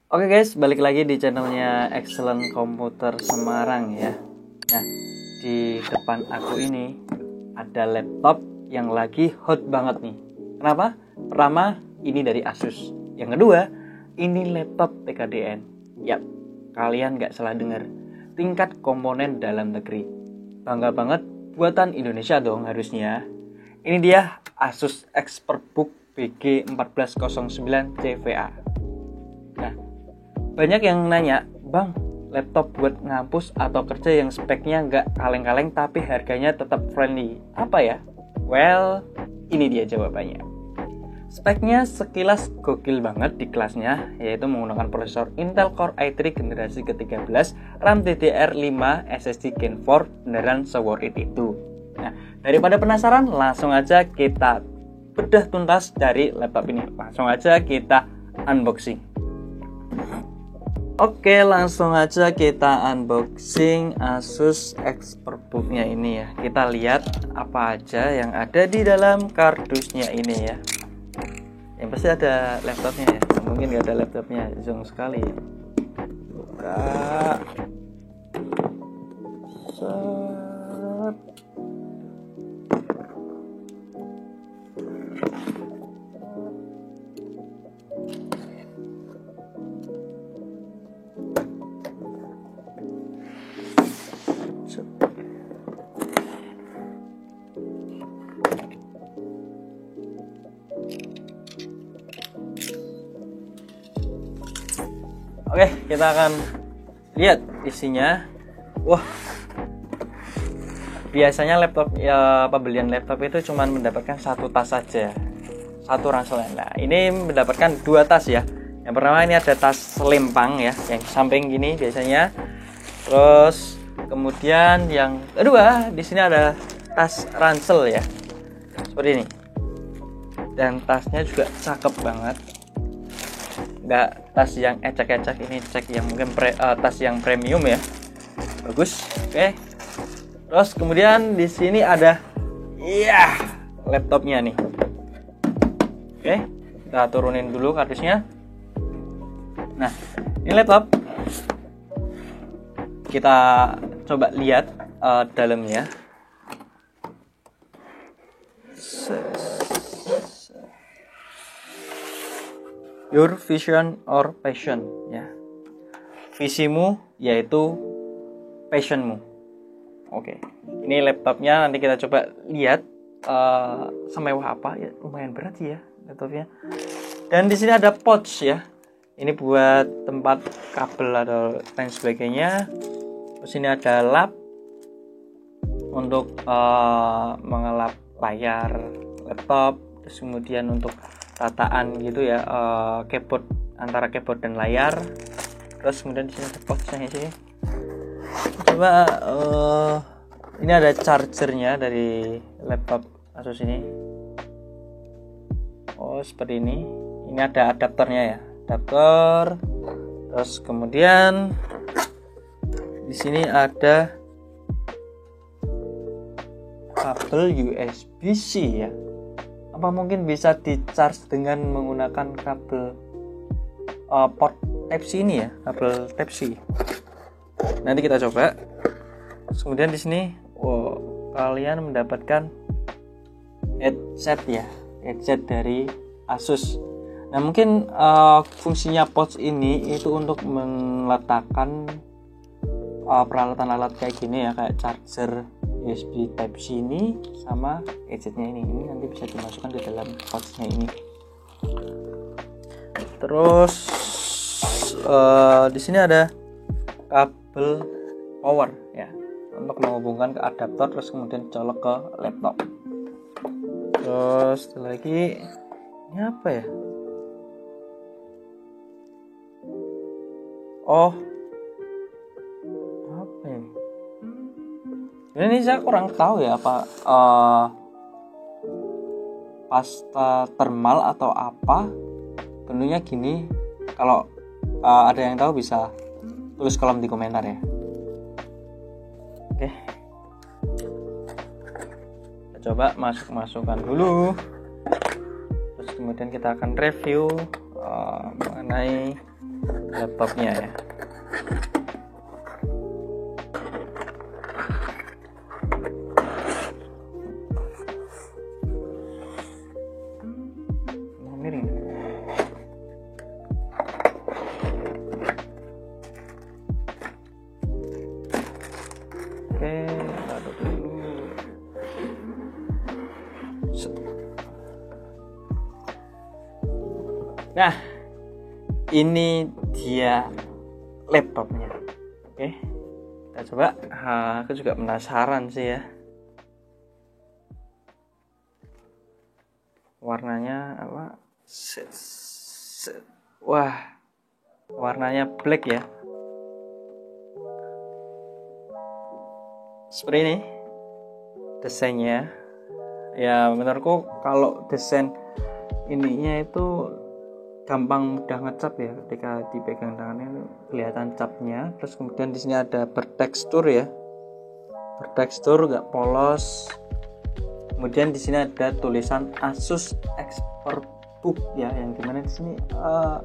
Oke guys, balik lagi di channelnya Excellent Komputer Semarang ya. Nah, di depan aku ini ada laptop yang lagi hot banget nih. Kenapa? Pertama, ini dari Asus. Yang kedua, ini laptop TKDN. Yap, kalian gak salah dengar. Tingkat komponen dalam negeri. Bangga banget, buatan Indonesia dong harusnya. Ini dia Asus ExpertBook BG1409 CVA. Nah, banyak yang nanya, Bang, laptop buat ngampus atau kerja yang speknya nggak kaleng-kaleng tapi harganya tetap friendly, apa ya? Well, ini dia jawabannya. Speknya sekilas gokil banget di kelasnya, yaitu menggunakan prosesor Intel Core i3 generasi ke-13, RAM DDR5, SSD Gen 4, beneran se-worth it itu. Nah, daripada penasaran, langsung aja kita bedah tuntas dari laptop ini. Langsung aja kita unboxing. Oke, langsung aja kita unboxing Asus ExpertBook-nya ini ya. Kita lihat apa aja yang ada di dalam kardusnya ini ya. Yang pasti ada laptopnya ya. Mungkin nggak ada laptopnya, zong sekali. Buka. Set. Oke, kita akan lihat isinya. Wah, biasanya laptop ya, pembelian laptop itu cuma mendapatkan satu tas saja, satu ransel. Nah, ini mendapatkan dua tas ya. Yang pertama ini ada tas lempang ya, yang samping gini biasanya. Terus kemudian yang kedua di sini ada tas ransel ya, seperti ini. Dan tasnya juga cakep banget. Nggak tas yang ecek-ecek, ini cek yang mungkin tas yang premium ya, bagus. Oke, terus kemudian di sini ada laptopnya nih. Oke, kita turunin dulu kardusnya. Nah, ini laptop, kita coba lihat dalamnya. Your vision or passion ya. Visimu yaitu passionmu. Oke. Ini laptopnya, nanti kita coba lihat semewah apa ya. Lumayan berat sih ya laptopnya. Dan di sini ada pouch ya. Ini buat tempat kabel atau lain sebagainya. Terus ini ada lap untuk mengelap layar laptop. Terus kemudian untuk rataan gitu ya, keyboard, antara keyboard dan layar. Terus kemudian di sini ada pouchnya di sini. Coba ini ada chargernya dari laptop Asus ini. Oh, seperti ini. Ini ada adaptornya ya, adaptor. Terus kemudian di sini ada kabel USB-C ya. Apa mungkin bisa di-charge dengan menggunakan kabel port Type-C ini ya, kabel Type-C. Nanti kita coba. Kemudian di sini, kalian mendapatkan headset ya, headset dari Asus. Nah, mungkin fungsinya pouch ini itu untuk meletakkan peralatan alat kayak gini ya, kayak charger USB Type-C ini sama headsetnya ini nanti bisa dimasukkan ke dalam pouchnya ini. Terus di sini ada kabel power ya, untuk menghubungkan ke adaptor terus kemudian colok ke laptop. Terus lagi ini apa ya? Oh, apa ini? Ini saya kurang tahu ya, apa pasta thermal atau apa. Bentuknya gini. Kalau ada yang tahu bisa tulis kolom di komentar ya. Oke, kita coba masukkan dulu. Terus kemudian kita akan review mengenai laptopnya ya. Miring. Oke, taruh dulu. Nah, ini dia laptopnya. Oke, kita coba. Aku juga penasaran sih ya. Warnanya apa? Wah, warnanya black ya. Seperti ini desainnya. Ya menurutku kalau desain ininya itu gampang mudah ngecap ya, ketika dipegang tangannya kelihatan capnya. Terus kemudian di sini ada bertekstur ya, bertekstur nggak polos. Kemudian di sini ada tulisan Asus ExpertBook ya, yang dimana di sini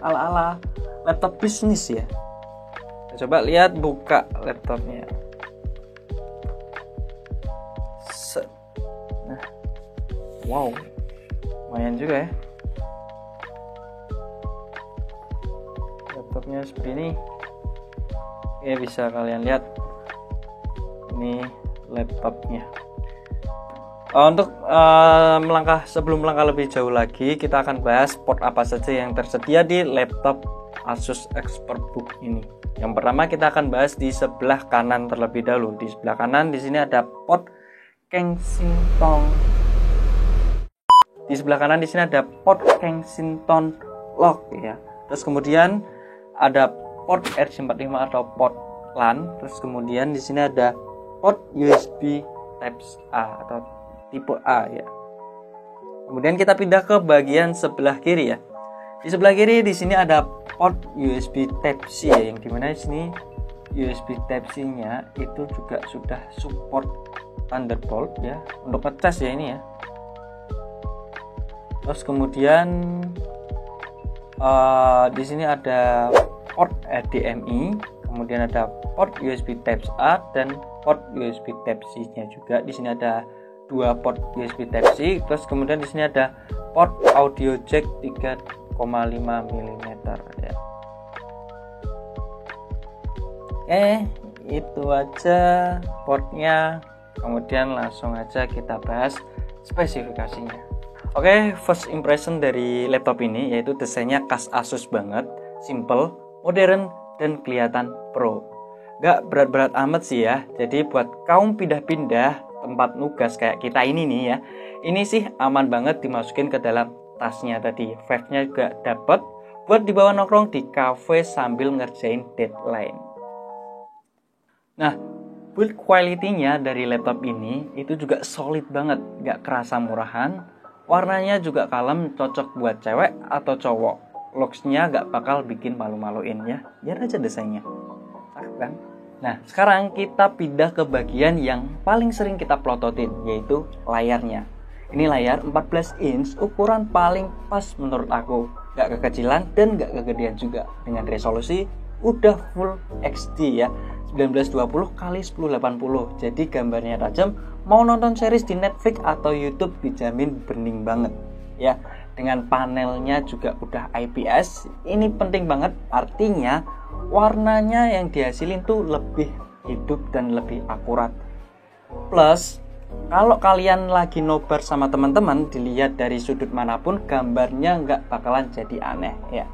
ala-ala laptop bisnis ya. Coba lihat, buka laptopnya. Nah, wow, lumayan juga ya. Laptopnya seperti ini. Oke, bisa kalian lihat. Ini laptopnya. Untuk sebelum melangkah lebih jauh lagi, kita akan bahas port apa saja yang tersedia di laptop Asus ExpertBook ini. Yang pertama kita akan bahas di sebelah kanan terlebih dahulu. Di sebelah kanan di sini ada port Kensington. Di sebelah kanan di sini ada port Kensington lock ya. Terus kemudian ada port RJ45 atau port LAN. Terus kemudian di sini ada port USB Type A atau tipe A ya. Kemudian kita pindah ke bagian sebelah kiri ya. Di sebelah kiri di sini ada port USB Type C ya, yang dimana di sini USB Type C-nya itu juga sudah support Thunderbolt ya, untuk ngecas ya ini ya. Terus kemudian di sini ada port HDMI, kemudian ada port USB Type A dan port USB Type C-nya juga. Di sini ada dua port USB Type C. Terus kemudian di sini ada port audio jack 3,5 mm ya. Oke, itu aja portnya. Kemudian langsung aja kita bahas spesifikasinya. Oke, first impression dari laptop ini yaitu desainnya khas Asus banget, simple, modern, dan kelihatan pro. Gak berat-berat amat sih ya. Jadi buat kaum pindah-pindah tempat nugas kayak kita ini nih ya, ini sih aman banget dimasukin ke dalam tasnya tadi. Vibe-nya juga dapet buat dibawa nongkrong di cafe sambil ngerjain deadline. Nah, build quality-nya dari laptop ini itu juga solid banget, gak kerasa murahan. Warnanya juga kalem, cocok buat cewek atau cowok. Looks-nya gak bakal bikin malu-maluin ya. Biar aja desainnya. Cakep kan? Nah, sekarang kita pindah ke bagian yang paling sering kita plototin, yaitu layarnya. Ini layar 14 inch, ukuran paling pas menurut aku. Gak kekecilan dan gak kegedean juga. Dengan resolusi udah full HD ya, 1920 x 1080. Jadi gambarnya tajam, mau nonton series di Netflix atau YouTube dijamin bening banget ya. Dengan panelnya juga udah IPS. Ini penting banget, artinya warnanya yang dihasilin tuh lebih hidup dan lebih akurat. Plus, kalau kalian lagi nobar sama teman-teman, dilihat dari sudut manapun gambarnya nggak bakalan jadi aneh ya.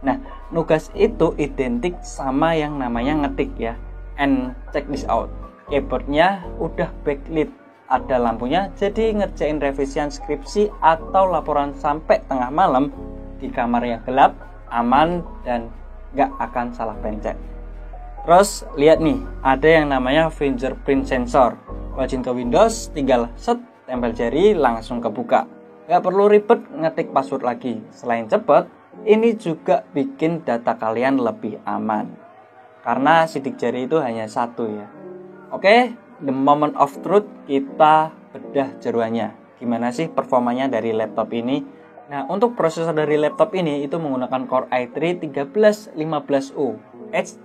Nah, nugas itu identik sama yang namanya ngetik ya. And check this out, keyboardnya udah backlit, ada lampunya, jadi ngerjain revisian skripsi atau laporan sampai tengah malam di kamar yang gelap, aman, dan gak akan salah pencet. Terus lihat nih, ada yang namanya fingerprint sensor. Login ke Windows, tinggal set, tempel jari, langsung kebuka. Gak perlu ribet ngetik password lagi. Selain cepet, ini juga bikin data kalian lebih aman, karena sidik jari itu hanya satu ya. Oke, the moment of truth, kita bedah jeruannya. Gimana sih performanya dari laptop ini? Nah, untuk prosesor dari laptop ini itu menggunakan Core i3 1315U.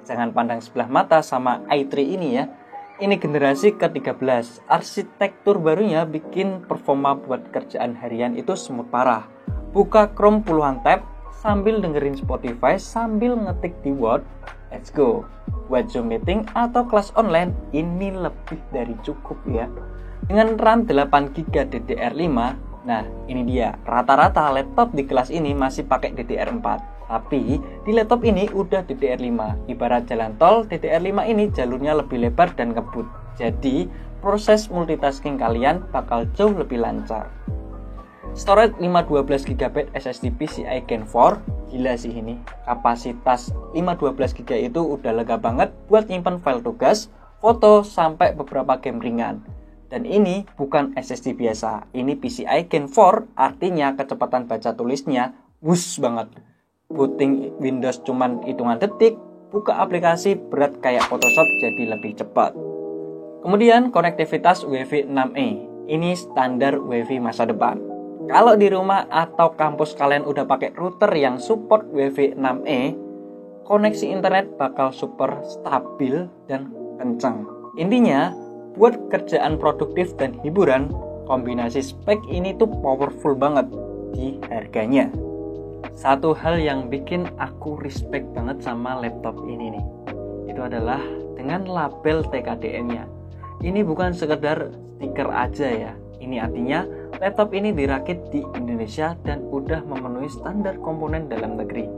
Jangan pandang sebelah mata sama i3 ini ya. Ini generasi ke-13. Arsitektur barunya bikin performa buat kerjaan harian itu smooth parah. Buka Chrome puluhan tab sambil dengerin Spotify sambil ngetik di Word. Let's go. Buat Zoom meeting atau kelas online ini lebih dari cukup ya. Dengan RAM 8GB DDR5. Nah, ini dia. Rata-rata laptop di kelas ini masih pakai DDR4. Tapi di laptop ini udah DDR5. Ibarat jalan tol, DDR5 ini jalurnya lebih lebar dan ngebut. Jadi, proses multitasking kalian bakal jauh lebih lancar. Storage 512GB SSD PCI Gen 4. Gila sih ini. Kapasitas 512GB itu udah lega banget buat nyimpen file tugas, foto, sampai beberapa game ringan. Dan ini bukan SSD biasa. Ini PCI Gen 4, artinya kecepatan baca tulisnya wush banget. Booting Windows cuman hitungan detik, buka aplikasi berat kayak Photoshop jadi lebih cepat. Kemudian konektivitas UEFI 6E. Ini standar UEFI masa depan. Kalau di rumah atau kampus kalian udah pakai router yang support UEFI 6E, koneksi internet bakal super stabil dan kencang. Intinya, buat kerjaan produktif dan hiburan, kombinasi spek ini tuh powerful banget di harganya. Satu hal yang bikin aku respect banget sama laptop ini nih, itu adalah dengan label TKDN-nya. Ini bukan sekedar stiker aja ya. Ini artinya laptop ini dirakit di Indonesia dan udah memenuhi standar komponen dalam negeri.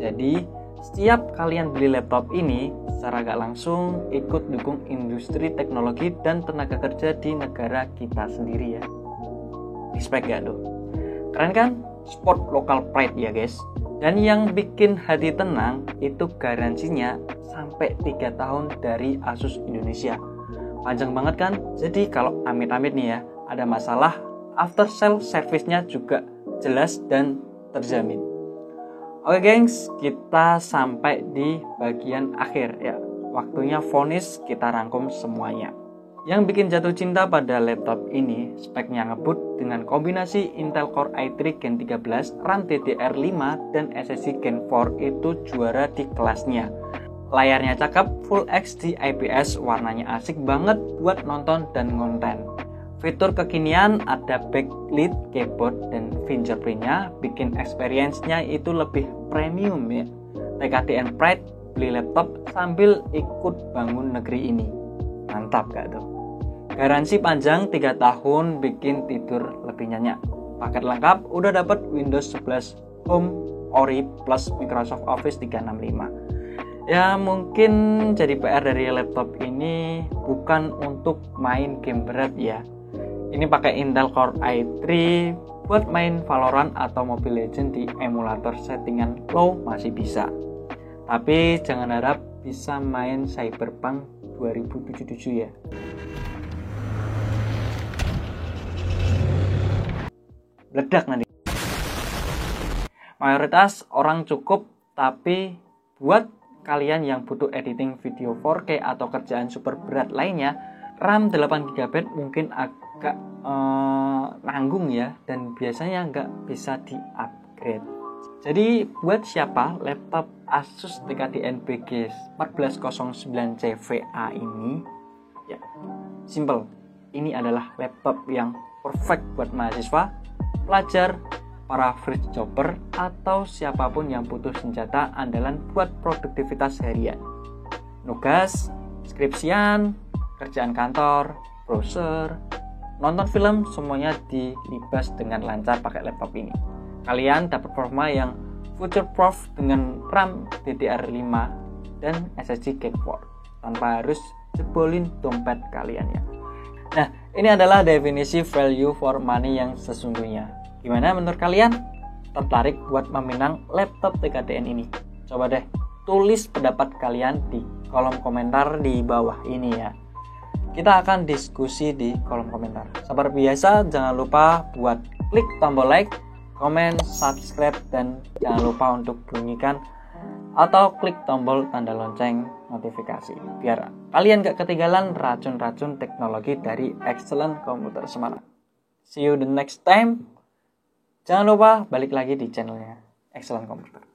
Jadi, setiap kalian beli laptop ini, secara gak langsung ikut dukung industri teknologi dan tenaga kerja di negara kita sendiri ya. Respect gak tuh? Keren kan? Sport local pride ya guys. Dan yang bikin hati tenang itu garansinya sampai 3 tahun dari Asus Indonesia. Panjang banget kan? Jadi kalau amit-amit nih ya ada masalah, after sale service-nya juga jelas dan terjamin. Oke gengs, kita sampai di bagian akhir ya. Waktunya vonis kita rangkum semuanya. Yang bikin jatuh cinta pada laptop ini, speknya ngebut dengan kombinasi Intel Core i3 Gen 13, RAM DDR5, dan SSD Gen 4 itu juara di kelasnya. Layarnya cakep, Full HD IPS, warnanya asik banget buat nonton dan ngonten. Fitur kekinian ada backlit keyboard dan fingerprint-nya, bikin experience-nya itu lebih premium ya. TKDN Pride, beli laptop sambil ikut bangun negeri ini. Mantap gak tuh? Garansi panjang 3 tahun bikin tidur lebih nyenyak. Paket lengkap udah dapat Windows 11 Home, Ori plus Microsoft Office 365. Ya mungkin jadi PR dari laptop ini bukan untuk main game berat ya. Ini pakai Intel Core i3 buat main Valorant atau Mobile Legends di emulator settingan low masih bisa. Tapi jangan harap bisa main Cyberpunk 2077 ya. Meledak nanti. Mayoritas orang cukup, tapi buat kalian yang butuh editing video 4K atau kerjaan super berat lainnya, RAM 8GB mungkin agak nanggung ya, dan biasanya nggak bisa di-upgrade. Jadi buat siapa laptop Asus TKDN BG 1409 CVA ini, ya simple. Ini adalah laptop yang perfect buat mahasiswa, pelajar, para free jobber, atau siapapun yang butuh senjata andalan buat produktivitas harian. Nugas, skripsian, kerjaan kantor, browser, nonton film, semuanya dilibas dengan lancar pakai laptop ini. Kalian dapat performa yang future proof dengan RAM DDR5 dan SSD Gen 4 tanpa harus jebolin dompet kalian ya. Nah, ini adalah definisi value for money yang sesungguhnya. Gimana menurut kalian? Tertarik buat meminang laptop TKDN ini? Coba deh tulis pendapat kalian di kolom komentar di bawah ini ya. Kita akan diskusi di kolom komentar. Seperti biasa, jangan lupa buat klik tombol like, komen, subscribe, dan jangan lupa untuk bunyikan atau klik tombol tanda lonceng notifikasi biar kalian gak ketinggalan racun-racun teknologi dari Excellent Komputer Semarang. See you the next time. Jangan lupa balik lagi di channelnya Excellent Computer.